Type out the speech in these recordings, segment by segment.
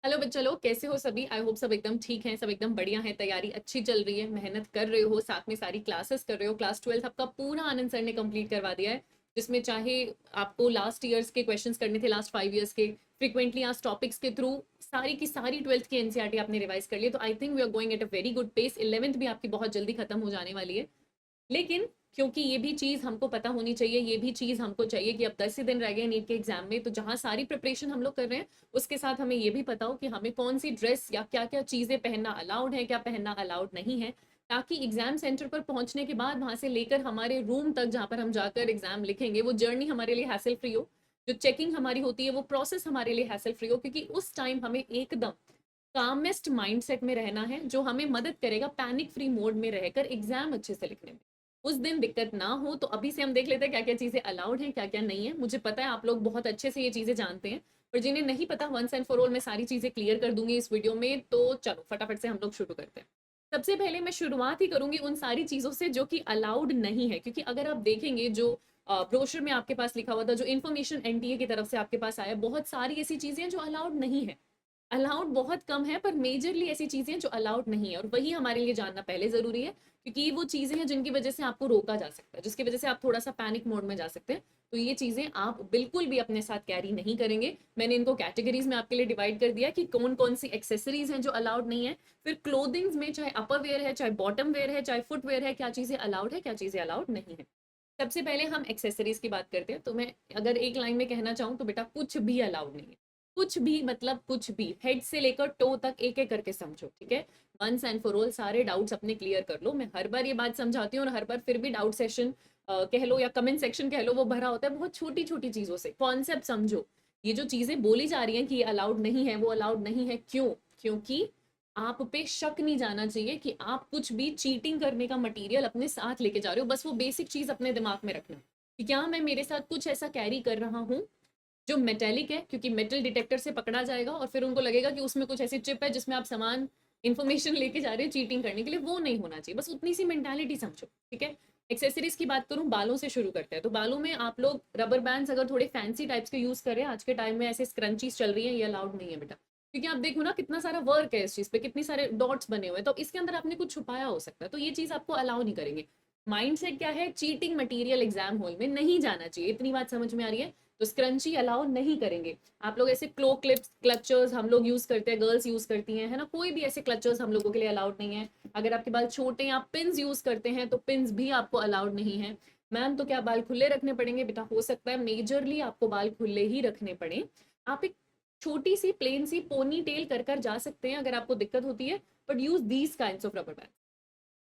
Hello बच्चों लोग, कैसे हो सभी। आई होप सब एकदम ठीक हैं, सब एकदम बढ़िया है। तैयारी अच्छी चल रही है, मेहनत कर रहे हो, साथ में सारी क्लासेस कर रहे हो। क्लास 12 आपका पूरा आनंद सर ने कंप्लीट करवा दिया है, जिसमें चाहे आपको लास्ट ईयर्स के क्वेश्चंस करने थे, लास्ट 5 ईयर्स के फ्रीक्वेंटली आज टॉपिक्स के थ्रू सारी की सारी 12th की एनसीईआरटी आपने रिवाइज कर लिया। तो I think we are going at a very good pace. 11th भी आपकी बहुत जल्दी खत्म हो जाने वाली है। लेकिन क्योंकि ये भी चीज़ हमको पता होनी चाहिए, ये भी चीज़ हमको चाहिए कि अब 10 ही दिन रह गए नीट के एग्जाम में, तो जहाँ सारी प्रिपरेशन हम लोग कर रहे हैं उसके साथ हमें ये भी पता हो कि हमें कौन सी ड्रेस या क्या क्या चीज़ें पहनना अलाउड है, क्या पहनना अलाउड नहीं है, ताकि एग्जाम सेंटर पर पहुंचने के बाद वहां से लेकर हमारे रूम तक जहाँ पर हम जाकर एग्जाम लिखेंगे वो जर्नी हमारे लिए हैसल फ्री हो। जो चेकिंग हमारी होती है वो प्रोसेस हमारे लिए हैसल फ्री हो, क्योंकि उस टाइम हमें एकदम कामेस्ट माइंडसेट में रहना है, जो हमें मदद करेगा पैनिक फ्री मोड में रहकर एग्जाम अच्छे से लिखने में। उस दिन दिक्कत ना हो, तो अभी से हम देख लेते हैं क्या क्या चीजें अलाउड हैं, क्या क्या नहीं है। मुझे पता है आप लोग बहुत अच्छे से ये चीजें जानते हैं, पर जिन्हें नहीं पता, वंस एंड फॉर ऑल मैं सारी चीजें क्लियर कर दूंगी इस वीडियो में। तो चलो फटाफट से हम लोग शुरू करते हैं। सबसे पहले मैं शुरुआत ही करूंगी उन सारी चीजों से जो कि अलाउड नहीं है, क्योंकि अगर आप देखेंगे जो ब्रोशर में आपके पास लिखा हुआ था, जो इन्फॉर्मेशन एनटीए की तरफ से आपके पास आया, बहुत सारी ऐसी चीजें हैं जो अलाउड नहीं है। अलाउड बहुत कम है, पर मेजरली ऐसी चीजें हैं जो अलाउड नहीं है, और वही हमारे लिए जानना पहले जरूरी है, क्योंकि ये वो चीजें हैं जिनकी वजह से आपको रोका जा सकता है, जिसकी वजह से आप थोड़ा सा पैनिक मोड में जा सकते हैं। तो ये चीजें आप बिल्कुल भी अपने साथ कैरी नहीं करेंगे। मैंने इनको कैटेगरीज में आपके लिए डिवाइड कर दिया कि कौन कौन सी एक्सेसरीज हैं जो अलाउड नहीं है। फिर क्लोथिंग्स में चाहे अपर वेयर है, चाहे बॉटम वेयर है, चाहे फुट वेयर है, क्या चीजें अलाउड है, क्या चीजें अलाउड नहीं है। सबसे पहले हम एक्सेसरीज की बात करते हैं। तो मैं अगर एक लाइन में कहना चाहूँ तो बेटा कुछ भी अलाउड नहीं है। कुछ भी मतलब कुछ भी, हेड से लेकर टो तक एक एक करके समझो, ठीक है। वंस एंड फॉर ऑल सारे डाउट्स अपने क्लियर कर लो। मैं हर बार ये बात समझाती हूँ और हर बार फिर भी डाउट सेशन कह लो या कमेंट सेक्शन कह लो, वो भरा होता है बहुत छोटी छोटी चीजों से। कॉन्सेप्ट समझो। ये जो चीजें बोली जा रही हैं कि ये अलाउड नहीं है, वो अलाउड नहीं है, क्यों? क्योंकि आप पे शक नहीं जाना चाहिए कि आप कुछ भी चीटिंग करने का मटेरियल अपने साथ लेके जा रहे हो। बस वो बेसिक चीज अपने दिमाग में रखना कि क्या मैं मेरे साथ कुछ ऐसा कैरी कर रहा हूँ जो मेटेलिक है, क्योंकि मेटल डिटेक्टर से पकड़ा जाएगा और फिर उनको लगेगा कि उसमें कुछ ऐसी चिप है जिसमें आप सामान इंफॉर्मेशन लेके जा रहे हैं चीटिंग करने के लिए। वो नहीं होना चाहिए, बस उतनी सी मेंटालिटी समझो, ठीक है। एक्सेसरीज की बात करूं, बालों से शुरू करते हैं। तो बालों में आप लोग रबर बैंड्स अगर थोड़े फैंसी टाइप्स के यूज करें, आज के टाइम में ऐसे स्क्रंचीज चल रही है, ये अलाउड नहीं है बेटा। क्योंकि आप देखो ना कितना सारा वर्क है इस चीज पे, कितनी सारे डॉट्स बने हुए हैं, तो इसके अंदर आपने कुछ छुपाया हो सकता है, तो ये चीज आपको अलाउ नहीं करेंगे। माइंडसेट क्या है, चीटिंग मटेरियल एग्जाम हॉल में नहीं जाना चाहिए। इतनी बात समझ में आ रही है? तो स्क्रंची अलाउ नहीं करेंगे। आप लोग ऐसे क्लो क्लिप्स, क्लचर्स हम लोग यूज करते हैं, गर्ल्स यूज करती हैं, है ना, कोई भी ऐसे क्लचर्स हम लोगों के लिए अलाउड नहीं है। अगर आपके बाल छोटे हैं, आप पिन्स यूज करते हैं, तो पिन्स भी आपको अलाउड नहीं है। मैम तो क्या बाल खुले रखने पड़ेंगे? बेटा हो सकता है मेजरली आपको बाल खुले ही रखने पड़े। आप एक छोटी सी प्लेन सी पोनी टेल कर कर जा सकते हैं अगर आपको दिक्कत होती है, but use these kinds of rubber band.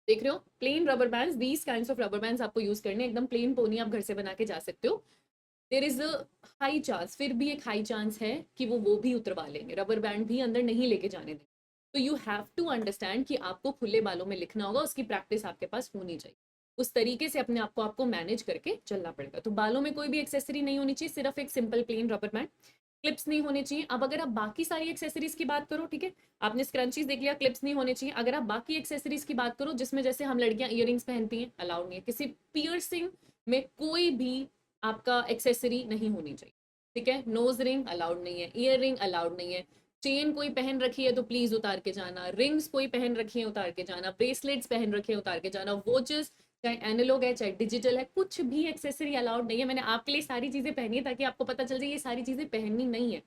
देख रहे हो, plain rubber bands, these kinds of rubber bands आपको यूज करने, एकदम प्लेन पोनी आप घर से बना के जा सकते हो। There is a high chance, फिर भी एक हाई चांस है कि वो भी उतरवा लेंगे, रबर बैंड भी अंदर नहीं लेके जाने देंगे। तो यू हैव टू अंडरस्टैंड कि आपको खुले बालों में लिखना होगा, उसकी प्रैक्टिस आपके पास होनी चाहिए। उस तरीके से अपने आप को आपको मैनेज करके चलना पड़ेगा। तो बालों में कोई भी एक्सेसरी नहीं होनी चाहिए, सिर्फ एक simple plain rubber band. Clips नहीं होने चाहिए। अब अगर आप बाकी सारी एक्सेसरीज की बात करो, ठीक है, आपने स्क्रंचीज देख लिया, क्लिप्स नहीं होने चाहिए। अगर आप बाकी एक्सेसरीज की बात करो, जिसमें जैसे हम लड़कियां इयररिंग्स पहनती हैं, अलाउड नहीं है। किसी पियर्सिंग में कोई भी आपका एक्सेसरी नहीं होनी चाहिए, ठीक है। नोज रिंग अलाउड नहीं है, ईयर रिंग अलाउड नहीं है। चेन कोई पहन रखी है तो प्लीज उतार के जाना, रिंग्स कोई पहन रखी है उतार के जाना, ब्रेसलेट्स पहन रखे हैं उतार के जाना, वॉचेस चाहे एनालॉग है चाहे डिजिटल है, कुछ भी एक्सेसरी अलाउड नहीं है। मैंने आपके लिए सारी चीजें पहनी है ताकि आपको पता चल जाए ये सारी चीजें पहननी नहीं है।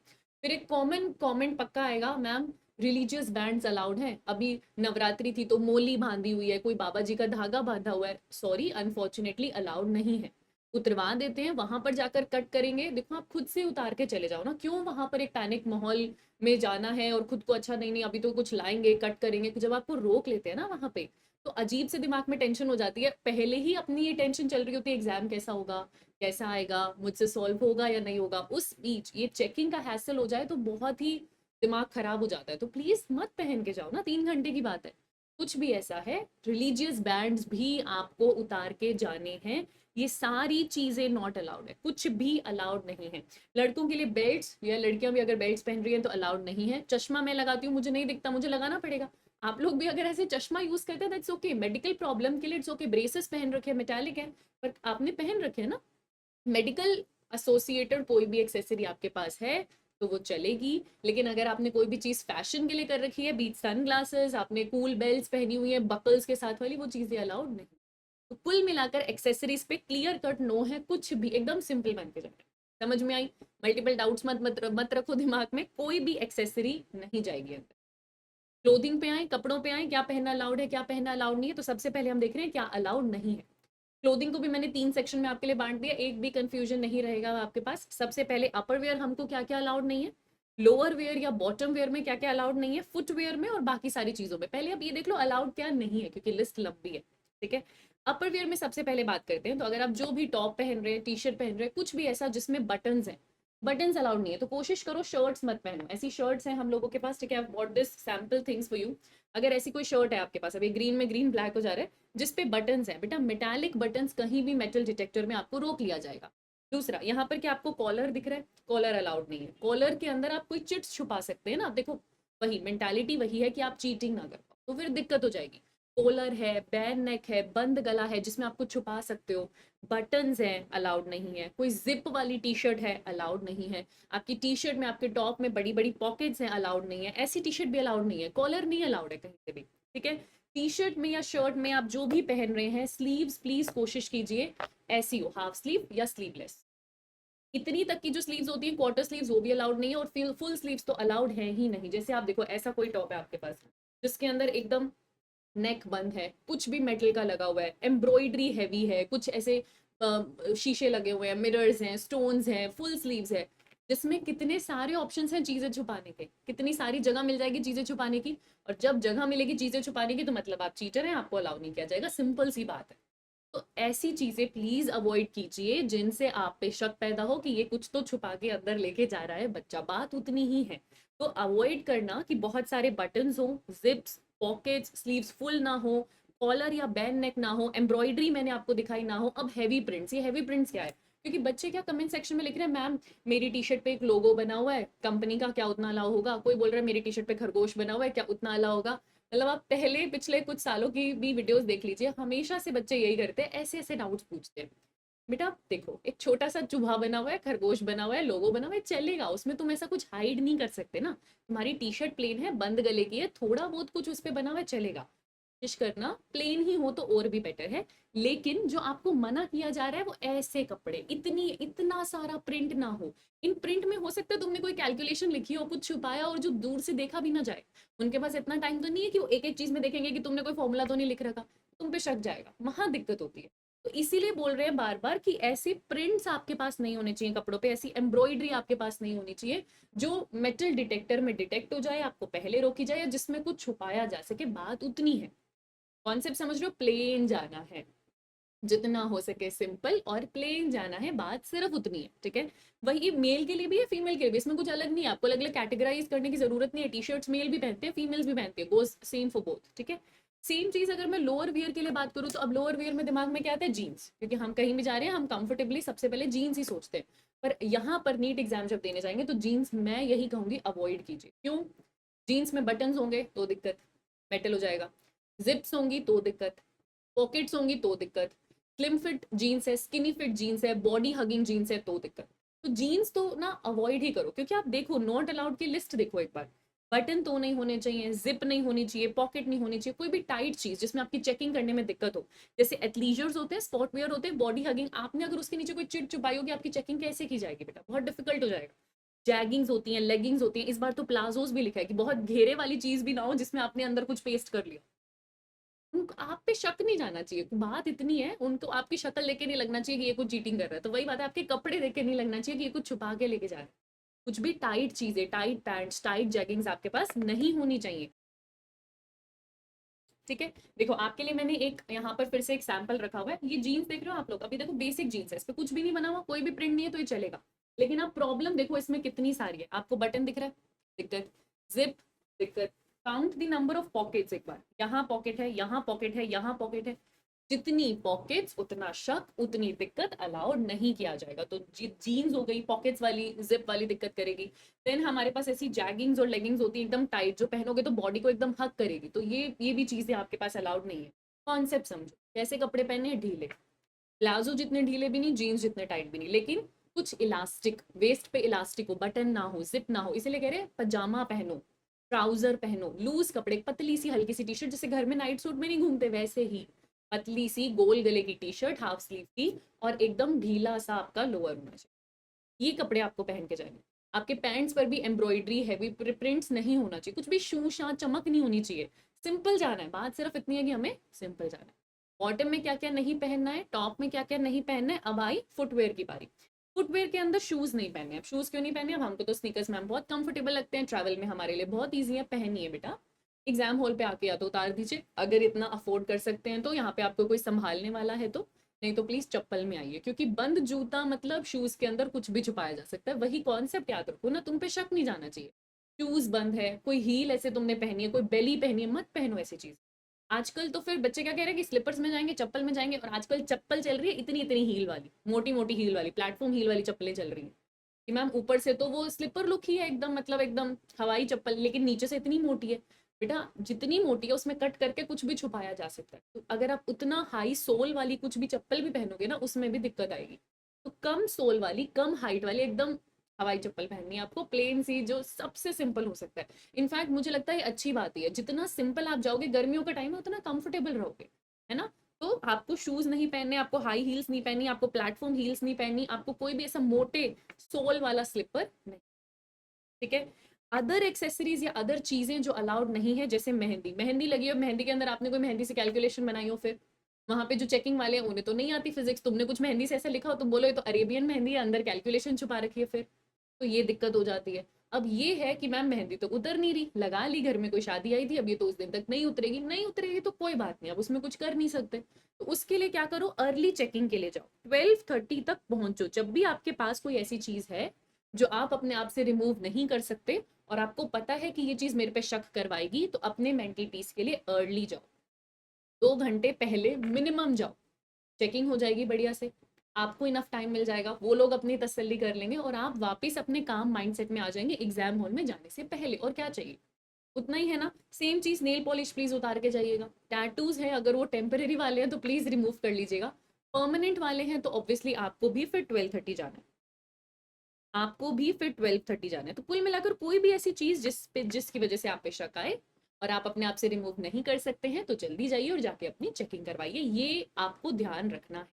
फिर एक कॉमन कमेंट पक्का आएगा, मैम रिलीजियस बैंड्स अलाउड है। अभी नवरात्रि थी तो मोली बांधी हुई है, कोई बाबा जी का धागा बांधा हुआ है, सॉरी अनफॉर्चुनेटली अलाउड नहीं है। उतरवा देते हैं, वहां पर जाकर कट करेंगे। देखो आप खुद से उतार के चले जाओ ना, क्यों वहां पर एक पैनिक माहौल में जाना है और खुद को अच्छा नहीं नहीं अभी तो कुछ लाएंगे कट करेंगे। जब आपको रोक लेते हैं ना वहां पे, तो अजीब से दिमाग में टेंशन हो जाती है। पहले ही अपनी ये टेंशन चल रही होती है, एग्जाम कैसा होगा, कैसा आएगा, मुझसे सॉल्व होगा या नहीं होगा। उस बीच ये चेकिंग का हैसल हो जाए तो बहुत ही दिमाग खराब हो जाता है। तो प्लीज मत पहन के जाओ ना, 3 घंटे की बात है। कुछ भी ऐसा है, रिलीजियस बैंड्स भी आपको उतार के जाने हैं। ये सारी चीजें नॉट अलाउड है, कुछ भी अलाउड नहीं है। लड़कों के लिए बेल्ट्स, या लड़कियां भी अगर बेल्ट्स पहन रही हैं तो अलाउड नहीं है। चश्मा मैं लगाती हूँ, मुझे नहीं दिखता, मुझे लगाना पड़ेगा। आप लोग भी अगर ऐसे चश्मा यूज करते हैं दैट्स ओके, मेडिकल प्रॉब्लम के लिए इट्स ओके। ब्रेसेस पहन रखे हैं, मेटालिक है, पर आपने पहन रखे हैं ना। मेडिकल एसोसिएटेड कोई भी एक्सेसरी आपके पास है तो वो चलेगी। लेकिन अगर आपने कोई भी चीज़ फैशन के लिए कर रखी है, बीच सन ग्लासेस, आपने कूल बेल्ट पहनी हुई है बकल्स के साथ वाली, वो चीज़ें अलाउड नहीं। तो कुल मिलाकर एक्सेसरीज पे क्लियर कट नो है, कुछ भी एकदम सिंपल बन के जाए। समझ में आई? मल्टीपल डाउट्स मत रखो दिमाग में, कोई भी एक्सेसरी नहीं जाएगी अंदर। क्लोथिंग पे आए, कपड़ों पे आए, क्या पहनना अलाउड है, क्या पहनना अलाउड नहीं है। तो सबसे पहले हम देख रहे हैं क्या अलाउड नहीं है। क्लोथिंग को भी मैंने 3 सेक्शन में आपके लिए बांट दिया, एक भी कंफ्यूजन नहीं रहेगा आपके पास। सबसे पहले अपर वेयर हमको क्या क्या अलाउड नहीं है, लोअर वेयर या बॉटम वेयर में क्या क्या अलाउड नहीं है, फुट वेयर में और बाकी सारी चीजों में। पहले आप ये देख लो अलाउड क्या नहीं है, क्योंकि लिस्ट लंबी है। ठीक है, अपर वेयर में सबसे पहले बात करते हैं। तो अगर आप जो भी टॉप पहन रहे हैं, टी शर्ट पहन रहे हैं, कुछ भी ऐसा जिसमें बटन्स हैं, बटन्स अलाउड नहीं है। तो कोशिश करो शर्ट्स मत पहनो। ऐसी शर्ट्स हैं हम लोगों के पास, ठीक है, I bought this sample things for you. अगर ऐसी कोई शर्ट है आपके पास, अभी ग्रीन में ग्रीन ब्लैक हो जा रहा है, जिस पे बटन्स है, बेटा मेटालिक बटन्स कहीं भी मेटल डिटेक्टर में आपको रोक लिया जाएगा। दूसरा, यहाँ पर क्या आपको कॉलर दिख रहा है, कॉलर अलाउड नहीं है। कॉलर के अंदर आप कोई चिट्स छुपा सकते हैं ना, देखो वही मेंटालिटी वही है कि आप चीटिंग ना कर पाओ, तो फिर दिक्कत हो जाएगी। कॉलर है, बैन नेक है, बंद गला है जिसमें आपको छुपा सकते हो, बटन्स हैं अलाउड नहीं है। कोई जिप वाली टी शर्ट है अलाउड नहीं है। आपकी टी शर्ट में, आपके टॉप में बड़ी बड़ी पॉकेट्स हैं अलाउड नहीं है। ऐसी टी शर्ट भी अलाउड नहीं है। कॉलर नहीं अलाउड है कहीं से भी। ठीक है, टी शर्ट में या शर्ट में आप जो भी पहन रहे हैं, स्लीव्स प्लीज कोशिश कीजिए ऐसी हो, हाफ स्लीव या स्लीवलेस। इतनी तक की जो स्लीव्स होती है, क्वार्टर स्लीव्स, वो भी अलाउड नहीं है। और फुल स्लीव्स तो अलाउड है ही नहीं। जैसे आप देखो ऐसा कोई टॉप है आपके पास जिसके अंदर एकदम नेक बंद है, कुछ भी मेटल का लगा हुआ है, एम्ब्रॉयडरी हैवी है, कुछ ऐसे शीशे लगे हुए हैं, मिरर्स हैं, स्टोन्स हैं, फुल स्लीव्स है, जिसमें कितने सारे ऑप्शंस हैं चीजें छुपाने के, कितनी सारी जगह मिल जाएगी चीजें छुपाने की। और जब जगह मिलेगी चीजें छुपाने की तो मतलब आप चीटर हैं, आपको अलाउ नहीं किया जाएगा, सिंपल सी बात है। तो ऐसी चीजें प्लीज अवॉइड कीजिए जिनसे आप पे शक पैदा हो कि ये कुछ तो छुपा के अंदर लेके जा रहा है बच्चा, बात उतनी ही है। तो अवॉइड करना कि बहुत सारे बटन्स हो, जिप्स, पॉकेट्स, स्लीव्स फुल ना हो, कॉलर या बैन नेक ना हो, एम्ब्रॉयडरी मैंने आपको दिखाई ना हो। अब हैवी प्रिंट्स, ये हैवी प्रिंट्स क्या है? क्योंकि बच्चे क्या कमेंट सेक्शन में लिख रहे हैं, मैम मेरी टी शर्ट पे एक लोगो बना हुआ है कंपनी का, क्या उतना अलाउ होगा? कोई बोल रहा है मेरी टी शर्ट पे खरगोश बना हुआ है, क्या उतना अलाउ होगा? मतलब आप पहले पिछले कुछ सालों की भी वीडियोस देख लीजिए, हमेशा से बच्चे यही करते हैं, ऐसे ऐसे डाउट्स पूछते हैं। बेटा देखो, एक छोटा सा चूहा बना हुआ है, खरगोश बना हुआ है, लोगो बना हुआ है, चलेगा, उसमें तुम ऐसा कुछ हाइड नहीं कर सकते ना। तुम्हारी टी शर्ट प्लेन है, बंद गले की है, थोड़ा बहुत कुछ उस पर बना हुआ है, चलेगा। कोशिश करना प्लेन ही हो तो और भी बेटर है। लेकिन जो आपको मना किया जा रहा है वो ऐसे कपड़े, इतना सारा प्रिंट ना हो। इन प्रिंट में हो सकता है तुमने कोई कैलकुलेशन लिखी हो, कुछ छुपाया और जो दूर से देखा भी ना जाए। उनके पास इतना टाइम तो नहीं है कि वो एक एक चीज में देखेंगे कि तुमने कोई फॉर्मूला तो नहीं लिख रखा, तुम पे शक जाएगा, वहां दिक्कत होती है। तो इसीलिए बोल रहे हैं बार बार कि ऐसे प्रिंट्स आपके पास नहीं होने चाहिए कपड़ों पे, ऐसी एम्ब्रॉयडरी आपके पास नहीं होनी चाहिए जो मेटल डिटेक्टर में डिटेक्ट हो जाए, आपको पहले रोकी जाए, या जिसमें कुछ छुपाया जा सके। बात उतनी है, कॉन्सेप्ट समझ रहे हो? प्लेन जाना है, जितना हो सके सिंपल और प्लेन जाना है, बात सिर्फ उतनी है। ठीक है, वही मेल के लिए भी है, फीमेल के लिए भी, इसमें कुछ अलग नहीं है, आपको अलग अलग कैटेगराइज करने की जरूरत नहीं है। टी शर्ट्स मेल भी पहनते हैं, फीमेल्स भी पहनते हैं, गोज सेम फॉर बोथ। ठीक है, सेम चीज अगर मैं लोअर वियर के लिए बात करूँ, तो अब लोअर वियर में दिमाग में क्या आता है? जीन्स, क्योंकि हम कहीं भी जा रहे हैं हम कंफर्टेबली सबसे पहले जीन्स ही सोचते हैं। पर यहाँ पर नीट एग्जाम जब देने जाएंगे तो जीन्स मैं यही कहूंगी अवॉइड कीजिए। क्यों? जीन्स में बटन्स होंगे तो दिक्कत, मेटल हो जाएगा। जिप्स होंगी तो दिक्कत, पॉकेट्स होंगी तो दिक्कत, स्लिम फिट जीन्स है, स्किनी फिट जीन्स है, बॉडी हगिंग जीन्स है तो दिक्कत। तो जीन्स तो ना अवॉइड ही करो, क्योंकि आप देखो नॉट अलाउड की लिस्ट देखो एक बार, बटन तो नहीं होने चाहिए, जिप नहीं होनी चाहिए, पॉकेट नहीं होनी चाहिए, कोई भी टाइट चीज जिसमें आपकी चेकिंग करने में दिक्कत हो। जैसे एथलीजर्स होते हैं, स्पॉट वेयर होते हैं, बॉडी हगिंग, आपने अगर उसके नीचे कोई चिट चुपाई होगी, आपकी चेकिंग कैसे की जाएगी बेटा? बहुत डिफिकल्ट हो जाएगा। जैगिंग्स होती हैं, लेगिंग्स होती हैं, इस बार तो प्लाजोस भी लिखा है कि बहुत घेरे वाली चीज भी ना हो जिसमें आपने अंदर कुछ पेस्ट कर लिया। उनको आप पे शक नहीं जाना चाहिए, बात इतनी है, उनको आपकी शक्ल लेके नहीं लगना चाहिए कि ये कुछ चीटिंग कर रहा है। तो वही बात है, आपके कपड़े देख के नहीं लगना चाहिए कि ये कुछ छुपा के लेके जा रहा है। कुछ भी टाइट चीजें, टाइट पैंट्स, टाइट जैगिंग्स आपके पास नहीं होनी चाहिए। ठीक है, देखो आपके लिए मैंने एक यहाँ पर फिर से एक सैंपल रखा हुआ है। ये जीन्स देख रहे हो आप लोग, अभी देखो बेसिक जीन्स है, इस पे कुछ भी नहीं बना हुआ, कोई भी प्रिंट नहीं है, तो ये चलेगा। लेकिन आप प्रॉब्लम देखो इसमें कितनी सारी है। आपको बटन दिख रहा है, दिक्कत। जिप, दिक्कत। Count the number of pockets एक बार, यहाँ पॉकेट है, यहाँ पॉकेट है, यहाँ पॉकेट है। जितनी पॉकेट्स उतना शक, उतनी दिक्कत, अलाउड नहीं किया जाएगा। तो जीन्स हो गई पॉकेट्स वाली, जिप वाली दिक्कत करेगी। देन हमारे पास ऐसी जैगिंग्स और लेगिंग्स होती है एकदम टाइट, जो पहनोगे तो बॉडी को एकदम हक करेगी, तो ये भी चीजें आपके पास अलाउड नहीं है। कॉन्सेप्ट समझो, कैसे कपड़े पहने हैं? ढीले, प्लाजो जितने ढीले भी नहीं, जीन्स जितने टाइट भी नहीं, लेकिन कुछ इलास्टिक, वेस्ट पे इलास्टिक हो, बटन ना हो, जिप ना हो, इसीलिए कह रहे हैं पजामा पहनो, ट्राउजर पहनो, लूज कपड़े, पतली सी हल्की सी टी शर्ट, जैसे घर में नाइट सूट में नहीं घूमते वैसे ही पतली सी गोल गले की टी शर्ट हाफ स्लीव की, और एकदम ढीला सा आपका लोअर होना चाहिए। ये कपड़े आपको पहन के जाने। आपके पैंट्स पर भी एम्ब्रॉयडरी, हैवी प्रिंट्स नहीं होना चाहिए, कुछ भी शू शा चमक नहीं होनी चाहिए, सिंपल जाना है। बात सिर्फ इतनी है कि हमें सिंपल जाना है। बॉटम में क्या क्या नहीं पहनना है, टॉप में क्या क्या नहीं पहनना है। अब आई फुटवेयर की बारी। फुटवेयर के अंदर शूज नहीं पहने। अब शूज क्यों नहीं पहने? अब हमको तो स्नीकर्स मैम बहुत कंफर्टेबल लगते हैं, ट्रैवल में हमारे लिए बहुत ईजी है, पहनिए बेटा। एग्जाम हॉल पे आके या तो उतार दीजिए, अगर इतना अफोर्ड कर सकते हैं तो, यहाँ पे आपको कोई संभालने वाला है तो, नहीं तो प्लीज चप्पल में आइए, क्योंकि बंद जूता मतलब शूज के अंदर कुछ भी छुपाया जा सकता है। वही कॉन्सेप्ट याद रखो ना, तुम पे शक नहीं जाना चाहिए। शूज बंद है, कोई हील ऐसे तुमने पहनी है, कोई बेली पहनी है, मत पहनो ऐसी चीज। आजकल तो फिर बच्चे क्या कह रहे हैं कि स्लीपर्स में जाएंगे, चप्पल में जाएंगे, और आजकल चप्पल चल रही है इतनी इतनी हील वाली, मोटी मोटी हील वाली, प्लेटफॉर्म हील वाली चप्पलें चल रही हैं कि मैम ऊपर से तो वो स्लीपर लुक ही है एकदम, मतलब एकदम हवाई चप्पल, लेकिन नीचे से इतनी मोटी है। बेटा जितनी मोटी है उसमें कट करके कुछ भी छुपाया जा सकता है, तो अगर आप उतना हाई सोल वाली कुछ भी चप्पल भी पहनोगे ना, उसमें भी दिक्कत आएगी। तो कम सोल वाली, कम हाइट वाली, एकदम हवाई चप्पल पहननी है आपको, प्लेन सी, जो सबसे सिंपल हो सकता है। इनफैक्ट मुझे लगता है ये अच्छी बात ही है, जितना सिंपल आप जाओगे, गर्मियों का टाइम है, उतना कंफर्टेबल रहोगे, है ना। तो आपको शूज नहीं पहनने, आपको हाई हील्स नहीं पहनी, आपको प्लेटफॉर्म हील्स नहीं पहनी, आपको कोई भी ऐसा मोटे सोल वाला स्लीपर नहीं, ठीक है। अदर एक्सेसरीज या अदर चीजें जो अलाउड नहीं है, जैसे मेहंदी, मेहंदी लगी हो, मेहंदी के अंदर आपने कोई मेहंदी से कैलकुलेशन बनाई हो, फिर वहां पे जो चेकिंग वाले हैं उन्हें तो नहीं आती फिजिक्स, तुमने कुछ मेहंदी से ऐसा लिखा हो, तुम बोलो ये तो अरेबियन मेहंदी है, अंदर कैलकुलेशन छुपा रखी है, फिर तो ये दिक्कत हो जाती है। अब ये है कि मैम मेहंदी तो उतर नहीं रही, लगा ली, घर में कोई शादी आई थी, अब ये तो उस दिन तक नहीं उतरेगी, नहीं उतरेगी तो कोई बात नहीं, अब उसमें कुछ कर नहीं सकते। तो उसके लिए क्या करो, अर्ली चेकिंग के लिए जाओ, 12:30 तक पहुंचो। जब भी आपके पास कोई ऐसी चीज है जो आप अपने आप से रिमूव नहीं कर सकते, और आपको पता है कि ये चीज मेरे पे शक करवाएगी, तो अपने मेंटल पीस के लिए अर्ली जाओ, 2 घंटे पहले मिनिमम जाओ, चेकिंग हो जाएगी बढ़िया से, आपको इनफ टाइम मिल जाएगा, वो लोग अपनी तसल्ली कर लेंगे, और आप वापस अपने काम माइंडसेट में आ जाएंगे एग्जाम हॉल में जाने से पहले। और क्या चाहिए, उतना ही है ना। सेम चीज, नेल पॉलिश प्लीज उतार के जाइएगा। टैटूज है, अगर वो टेम्परेरी वाले हैं तो प्लीज रिमूव कर लीजिएगा। परमानेंट वाले हैं तो ऑब्वियसली आपको भी फिर 12:30 जाना है, आपको भी फिर 12:30 जाना है। तो कुल मिलाकर कोई भी ऐसी चीज जिसकी वजह से आप पे शक आए और आप अपने आप से रिमूव नहीं कर सकते हैं, तो जल्दी जाइए और जाके अपनी चेकिंग करवाइए। ये आपको ध्यान रखना है।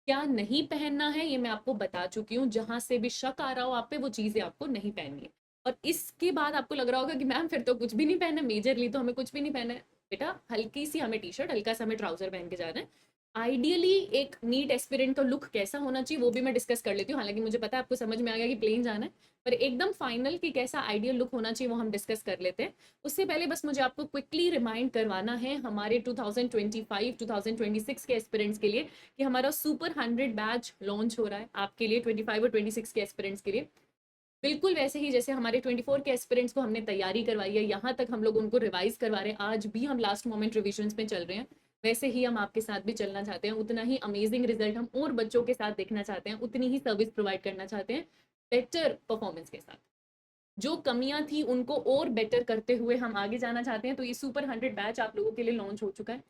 क्या नहीं पहनना है ये मैं आपको बता चुकी हूँ, जहां से भी शक आ रहा हो आप पे, वो चीजें आपको नहीं पहननी है। और इसके बाद आपको लग रहा होगा कि मैम फिर तो कुछ भी नहीं पहना, मेजरली तो हमें कुछ भी नहीं पहना है। बेटा हल्की सी हमें टी शर्ट, हल्का सा हमें ट्राउजर पहन के जाना है। आइडियली एक नीट एस्पिरेंट का लुक कैसा होना चाहिए वो भी मैं डिस्कस कर लेती हूँ, हालांकि मुझे पता है आपको समझ में आ गया कि प्लेन जाना है, पर एकदम फाइनल कि कैसा आइडियल लुक होना चाहिए वो हम डिस्कस कर लेते हैं। उससे पहले बस मुझे आपको क्विकली रिमाइंड करवाना है हमारे 2025-2026 के एस्पिरेंट्स के लिए, कि हमारा सुपर 100 बैच लॉन्च हो रहा है आपके लिए, 25 और 26 के एस्पिरेंट्स के लिए। बिल्कुल वैसे ही जैसे हमारे 24 के एस्पिरेंट्स को हमने तैयारी करवाई है, यहाँ तक हम लोग उनको रिवाइज करवा रहे हैं, आज भी हम लास्ट मोमेंट रिविजन्स में चल रहे हैं, वैसे ही हम आपके साथ भी चलना चाहते हैं। उतना ही अमेजिंग रिजल्ट हम और बच्चों के साथ देखना चाहते हैं, उतनी ही सर्विस प्रोवाइड करना चाहते हैं, बेटर परफॉर्मेंस के साथ। जो कमियां थी उनको और बेटर करते हुए हम आगे जाना चाहते हैं। तो ये सुपर 100 बैच आप लोगों के लिए लॉन्च हो चुका है।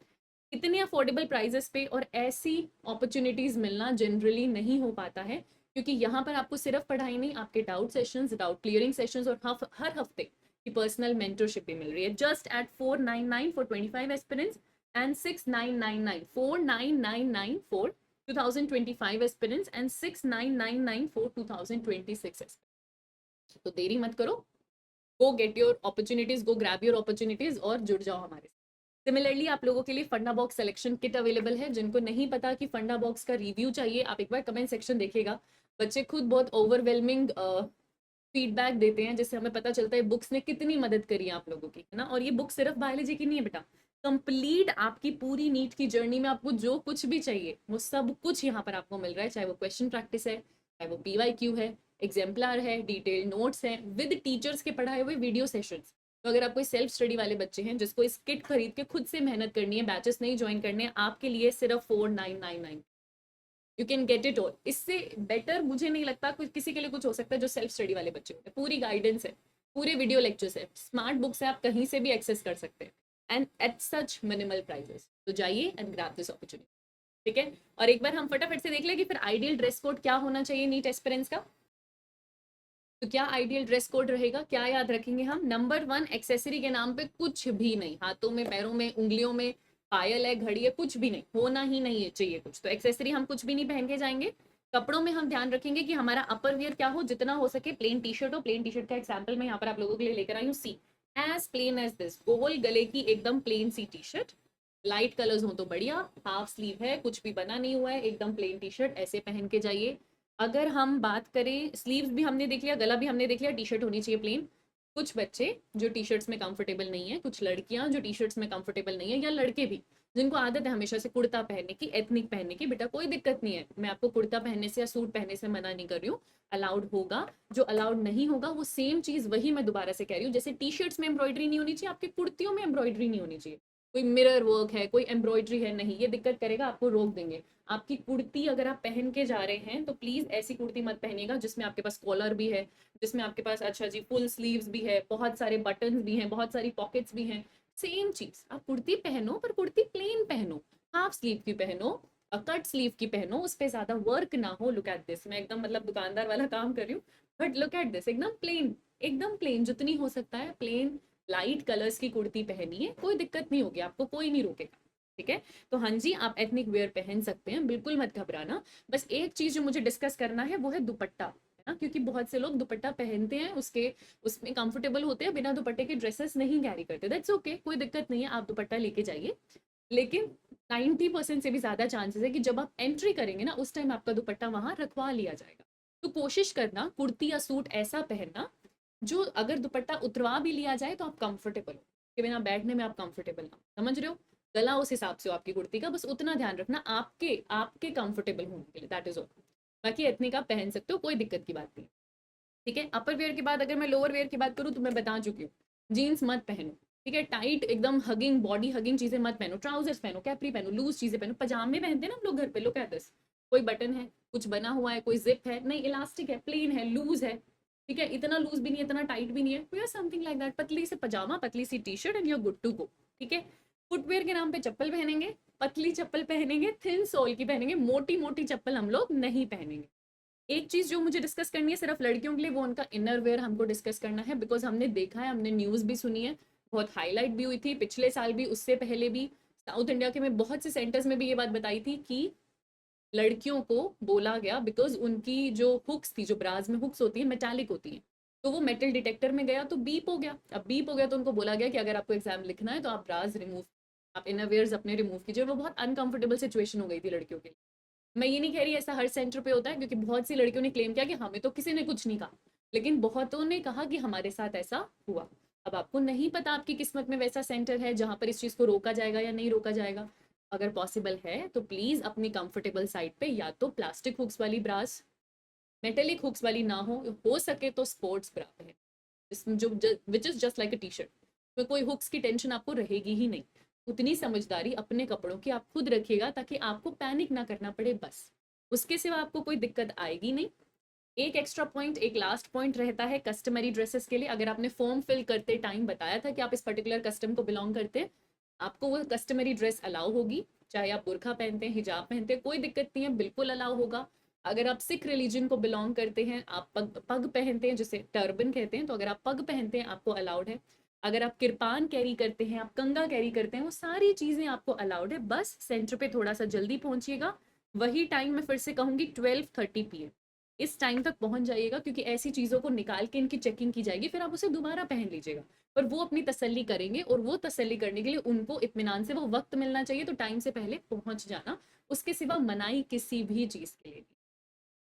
इतने अफोर्डेबल प्राइजेस पे और ऐसी अपॉर्चुनिटीज मिलना जनरली नहीं हो पाता है, क्योंकि यहाँ पर आपको सिर्फ पढ़ाई नहीं, आपके doubt sessions, doubt clearing sessions, और हर हफ्ते की पर्सनल मेंटरशिप भी मिल रही है, just at 499 for 25 aspirants and 6999 4999 for 2025 aspirants and 6999 for 2026 aspirants. तो देरी मत करो, go get your opportunities, go grab your opportunities और जुड़ जाओ हमारे। सिमिलरली आप लोगों के लिए फंडा बॉक्स सिलेक्शन किट अवेलेबल है। जिनको नहीं पता कि फंडा बॉक्स का रिव्यू चाहिए, आप एक बार कमेंट सेक्शन देखिएगा, बच्चे खुद बहुत ओवरवेलमिंग फीडबैक देते हैं, जिससे हमें पता चलता है बुक्स ने कितनी मदद करी है आप लोगों की, है ना। और ये बुक सिर्फ बायोलॉजी की नहीं है बेटा, कंप्लीट आपकी पूरी नीट की जर्नी में आपको जो कुछ भी चाहिए वो सब कुछ यहाँ पर आपको मिल रहा है, चाहे वो क्वेश्चन प्रैक्टिस है, चाहे वो PYQ है, एग्जाम्पलर है, डिटेल नोट्स हैं, विद टीचर्स के पढ़ाए हुए वीडियो सेशंस। तो अगर आप कोई सेल्फ स्टडी वाले बच्चे हैं जिसको इस किट खरीद के खुद से मेहनत करनी है, बैचेस नहीं ज्वाइन करने हैं, आपके लिए सिर्फ 4999 you can get it all. इससे बेटर मुझे नहीं लगता कुछ किसी के लिए कुछ हो सकता है जो सेल्फ स्टडी वाले बच्चे होते हैं। पूरी गाइडेंस है, पूरे वीडियो लेक्चर्स है, स्मार्ट बुक्स है, आप कहीं से भी एक्सेस कर सकते हैं, and at such minimal prices. तो जाइए एंड ग्रैब दिस अपॉर्चुनिटी। ठीक है। और एक बार हम फटाफट से देख लें कि फिर आइडियल ड्रेस कोड क्या होना चाहिए नीट एस्पिरेंट्स का। तो क्या आइडियल ड्रेस कोड रहेगा, क्या याद रखेंगे हम? नंबर 1, एक्सेसरी के नाम पे कुछ भी नहीं, हाथों में, पैरों में, उंगलियों में पायल है, घड़ी है, कुछ भी नहीं, होना ही नहीं है चाहिए कुछ। तो एक्सेसरी हम कुछ भी नहीं पहन के जाएंगे। कपड़ों में हम ध्यान रखेंगे कि हमारा अपर वियर क्या हो, जितना हो सके प्लेन टी शर्ट हो। प्लेन टी शर्ट का एग्जाम्पल मैं यहाँ पर आप लोगों के लिए लेकर आई हूँ, see as plain as this, गोल गले की एकदम प्लेन सी टी शर्ट। लाइट कलर्स हो तो बढ़िया, हाफ स्लीव है, कुछ भी बना नहीं हुआ है, एकदम प्लेन टी शर्ट ऐसे पहन के जाइए। अगर हम बात करें, स्लीव्स भी हमने देख लिया, गला भी हमने देख लिया, टी शर्ट होनी चाहिए प्लेन। कुछ बच्चे जो टी शर्ट्स में कंफर्टेबल नहीं है, कुछ लड़कियां जो टी शर्ट्स में कंफर्टेबल नहीं है, या लड़के भी जिनको आदत है हमेशा से कुर्ता पहनने की, एथनिक पहनने की, बेटा कोई दिक्कत नहीं है, मैं आपको कुर्ता पहनने से या सूट पहनने से मना नहीं कर रही हूँ, अलाउड होगा। जो अलाउड नहीं होगा वो सेम चीज वही मैं दोबारा से कह रही हूँ, जैसे टी शर्ट्स में एम्ब्रॉयडरी नहीं होनी चाहिए, आपकी कुर्तियों में एम्ब्रॉयडरी नहीं होनी चाहिए। कोई मिरर वर्क है, कोई एम्ब्रॉयडरी है, नहीं, ये दिक्कत करेगा, आपको रोक देंगे। आपकी कुर्ती अगर आप पहन के जा रहे हैं तो प्लीज ऐसी कुर्ती मत पहनिएगा जिसमें आपके पास कॉलर भी है, जिसमें आपके पास अच्छा जी फुल स्लीव्स भी है, बहुत सारे बटन्स भी हैं, बहुत सारी पॉकेट्स भी हैं। सेम चीज, आप कुर्ती पहनो पर कुर्ती प्लेन पहनो, हाफ स्लीव की पहनो, कट स्लीव की पहनो, उस पर ज्यादा वर्क ना हो। लुक एट दिस, मैं एकदम मतलब दुकानदार वाला काम कर रही हूँ, बट लुक एट दिस, एकदम प्लेन, एकदम प्लेन, जितनी हो सकता है प्लेन लाइट कलर्स की कुर्ती पहनी है, कोई दिक्कत नहीं होगी, आपको कोई नहीं रोकेगा। ठीक है, तो हाँ जी, आप एथनिक वेयर पहन सकते हैं, बिल्कुल मत घबराना। बस एक चीज जो मुझे डिस्कस करना है वो है दुपट्टा, है ना, क्योंकि बहुत से लोग दुपट्टा पहनते हैं, उसके उसमें कंफर्टेबल होते हैं, बिना दुपट्टे के ड्रेसेस नहीं कैरी करते, दैट्स ओके, कोई दिक्कत नहीं है, आप दुपट्टा लेके जाइए। लेकिन 90% से भी ज्यादा चांसेस है कि जब आप एंट्री करेंगे ना, उस टाइम आपका दुपट्टा वहां रखवा लिया जाएगा। तो कोशिश करना कुर्ती या सूट ऐसा पहनना जो अगर दुपट्टा उतरवा भी लिया जाए तो आप कंफर्टेबल हो, के बिना बैठने में आप कंफर्टेबल ना, समझ रहे हो? गला उस हिसाब से हो आपकी कुर्ती का, बस उतना ध्यान रखना आपके आपके कंफर्टेबल होने के लिए, दैट इज ऑल। बाकी एथनिक आप पहन सकते हो, कोई दिक्कत की बात नहीं। ठीक है, अपर वेयर के बाद अगर मैं लोअर वेयर की बात करूँ तो मैं बता चुकी हूँ, जीन्स मत पहनो। ठीक है, टाइट एकदम हगिंग, बॉडी हगिंग चीजें मत पहनो, ट्राउजर्स पहनो, कैपरी पहनो, लूज चीजें पहनो, पजामे पहनते हैं ना हम लोग घर पे, लोग कहते हैं कोई बटन है, कुछ बना हुआ है, कोई जिप है, नहीं, इलास्टिक है, प्लेन है, लूज है। ठीक है, इतना लूज भी नहीं है, इतना टाइट भी नहीं है, वेयर समथिंग लाइक दैट, पतली से पजामा, पतली सी T shirt and you are good to go. ठीक है, फुटवेयर के नाम पे चप्पल पहनेंगे, पतली चप्पल पहनेंगे, थिन सोल की पहनेंगे, मोटी मोटी चप्पल हम लोग नहीं पहनेंगे। एक चीज जो मुझे डिस्कस करनी है सिर्फ लड़कियों के लिए, वो उनका इनर वेयर हमको डिस्कस करना है, बिकॉज हमने देखा है, हमने न्यूज भी सुनी है, बहुत हाईलाइट भी हुई थी पिछले साल भी, उससे पहले भी साउथ इंडिया के में बहुत से सेंटर्स में भी ये बात बताई थी कि लड़कियों को बोला गया, बिकॉज उनकी जो हुक्स थी, जो ब्राज में हुक्स होती है मेटालिक होती है, तो वो मेटल डिटेक्टर में गया तो बीप हो गया। अब बीप हो गया तो उनको बोला गया कि अगर आपको एग्जाम लिखना है तो आप ब्राज रिमूव, आप इनर वेयर्स अपने रिमूव कीजिए। वो बहुत अनकंफर्टेबल सिचुएशन हो गई थी लड़कियों के लिए। मैं ये नहीं कह रही ऐसा हर सेंटर पे होता है, क्योंकि बहुत सी लड़कियों ने क्लेम किया कि हमें तो किसी ने कुछ नहीं कहा, लेकिन बहुतों ने कहा कि हमारे साथ ऐसा हुआ। अब आपको नहीं पता आपकी किस्मत में वैसा सेंटर है जहां पर इस चीज को रोका जाएगा या नहीं रोका जाएगा। अगर पॉसिबल है तो प्लीज अपनी कंफर्टेबल साइड पे या तो प्लास्टिक हुक्स वाली ब्रास, मेटेलिक हुक्स वाली ना हो सके तो स्पोर्ट्स ब्रा है, जिसमें जो which is just like a T shirt, में कोई हुक्स की टेंशन आपको रहेगी ही नहीं। उतनी समझदारी अपने कपड़ों की आप खुद रखिएगा ताकि आपको पैनिक ना करना पड़े, बस उसके सिवा आपको कोई दिक्कत आएगी नहीं। एक एक्स्ट्रा पॉइंट, एक लास्ट पॉइंट रहता है कस्टमरी ड्रेसेस के लिए। अगर आपने फॉर्म फिल करते टाइम बताया था कि आप इस पर्टिकुलर कस्टम को बिलोंग करते हैं, आपको वो कस्टमरी ड्रेस अलाउ होगी, चाहे आप बुरखा पहनते हैं, हिजाब पहनते हैं, कोई दिक्कत नहीं है, बिल्कुल अलाउ होगा। अगर आप सिख रिलीजन को बिलोंग करते हैं, आप पग पहनते हैं, जिसे टर्बन कहते हैं, तो अगर आप पग पहनते हैं आपको अलाउड है। अगर आप किरपान कैरी करते हैं, आप कंगा कैरी करते हैं, वो सारी चीज़ें आपको अलाउड है। बस सेंटर पे थोड़ा सा जल्दी पहुंचिएगा, वही टाइम मैं फिर से कहूँगी 12:30 PM, इस टाइम तक पहुंच जाइएगा, क्योंकि ऐसी चीज़ों को निकाल के इनकी चेकिंग की जाएगी, फिर आप उसे दोबारा पहन लीजिएगा। पर वो अपनी तसल्ली करेंगे, और वो तसल्ली करने के लिए उनको इत्मीनान से वो वक्त मिलना चाहिए, तो टाइम से पहले पहुंच जाना। उसके सिवा मनाई किसी भी चीज़ के लिए नहीं।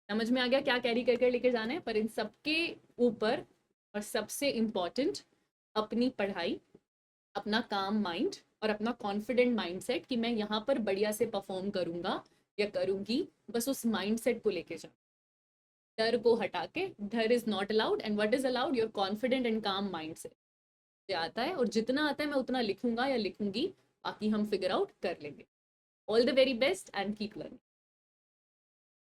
समझ में आ गया क्या कैरी करके लेके जाना है? पर इन सबके ऊपर और सबसे इम्पॉर्टेंट अपनी पढ़ाई, अपना काम माइंड और अपना कॉन्फिडेंट माइंडसेट कि मैं यहाँ पर बढ़िया से परफॉर्म करूंगा या करूंगी, बस उस माइंडसेट को लेके जाओ। डर को हटा के, डर is not allowed and what is allowed, your confident and काम माइंडसेट। मुझे आता है, और जितना आता है मैं उतना लिखूंगा या लिखूंगी, बाकी हम फिगर आउट कर लेंगे। All the very best and keep learning.